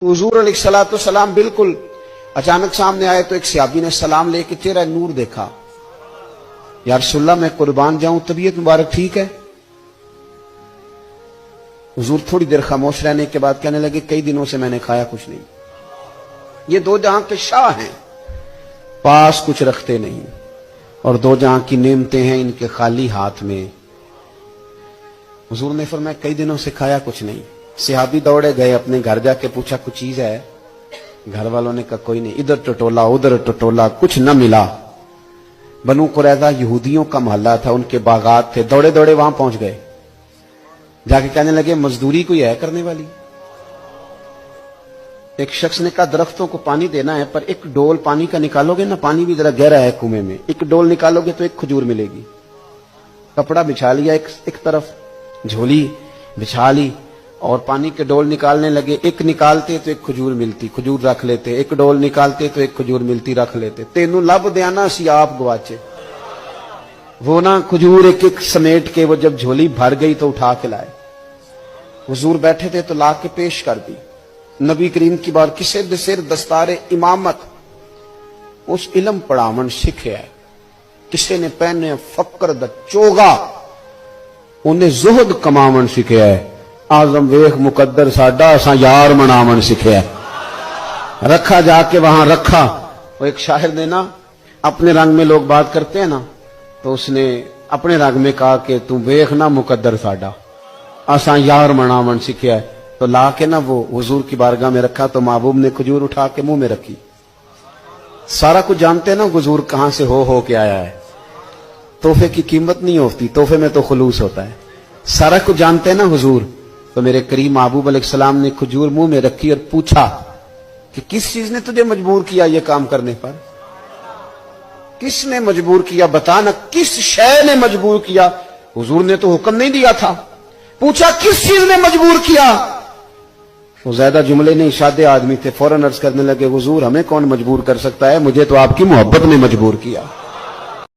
हुजूर अलैहिस्सलाम बिल्कुल अचानक सामने आए तो एक सहाबी ने सलाम लेके चेहरा नूर देखा। या रसूलल्लाह मैं कुर्बान जाऊं, तबीयत मुबारक ठीक है? हुजूर थोड़ी देर खामोश रहने के बाद कहने लगे कई दिनों से मैंने खाया कुछ नहीं। ये दो जहां के शाह हैं, पास कुछ रखते नहीं, और दो जहां की नेमतें हैं इनके खाली हाथ में। हुजूर ने फरमाया कई दिनों से खाया कुछ नहीं। सहाबी दौड़े गए, अपने घर जाके पूछा कुछ चीज है? घर वालों ने कहा कोई नहीं। इधर टटोला उधर टटोला, कुछ न मिला। बनु कुरैज़ा यहूदियों का मोहल्ला था, उनके बागात थे। दौड़े दौड़े वहां पहुंच गए, जाके कहने लगे मजदूरी कोई है करने वाली? एक शख्स ने कहा दरख्तों को पानी देना है, पर एक डोल पानी का निकालोगे ना, पानी भी जरा गहरा है कुएं में, एक डोल निकालोगे तो एक खजूर मिलेगी। कपड़ा बिछा लिया, एक तरफ झोली बिछा ली और पानी के डोल निकालने लगे। एक निकालते तो एक खजूर मिलती, खजूर रख लेते। एक डोल निकालते तो एक खजूर मिलती, रख लेते। तेनू लब देना सी आप गवाचे। वो ना खजूर एक एक समेट के वो जब झोली भर गई तो उठा के लाए। हुजूर बैठे थे तो ला के पेश कर दी। नबी करीम की बार किसे दसिर दस्तारे इमामत उस इलम पढ़ावन सिखे है। किसे ने पहने फकर द चोगा, उन्हें जुहद कमावन सिखे है। आजम वेख मुकद्दर साडा, असा यार मनावन सिखे। रखा जाके वहां रखा। वो एक शायर ने ना, अपने रंग में लोग बात करते हैं ना, तो उसने अपने रंग में कहा कि तू वेख ना मुकद्दर साडा, असा यार मनावन सिखे। तो ला के ना वो हुजूर की बारगाह में रखा, तो महबूब ने खजूर उठा के मुंह में रखी। सारा कुछ जानते हैं ना हुजूर कहां से हो के आया है। तोहफे की कीमत नहीं होती, तोहफे में तो खुलूस होता है। सारा कुछ जानते हैं ना हुजूर। तो मेरे करीम महबूब अलैहिस्सलाम ने खजूर मुंह में रखी और पूछा कि किस चीज ने तुझे मजबूर किया ये काम करने पर? किसने मजबूर किया बता ना, किस शय ने मजबूर किया? हुजूर ने तो हुक्म नहीं दिया था। पूछा किस चीज ने मजबूर किया? वो ज्यादा जुमले नहीं, सादे आदमी थे। फौरन अर्ज करने लगे हुजूर हमें कौन मजबूर कर सकता है, मुझे तो आपकी मोहब्बत ने मजबूर किया।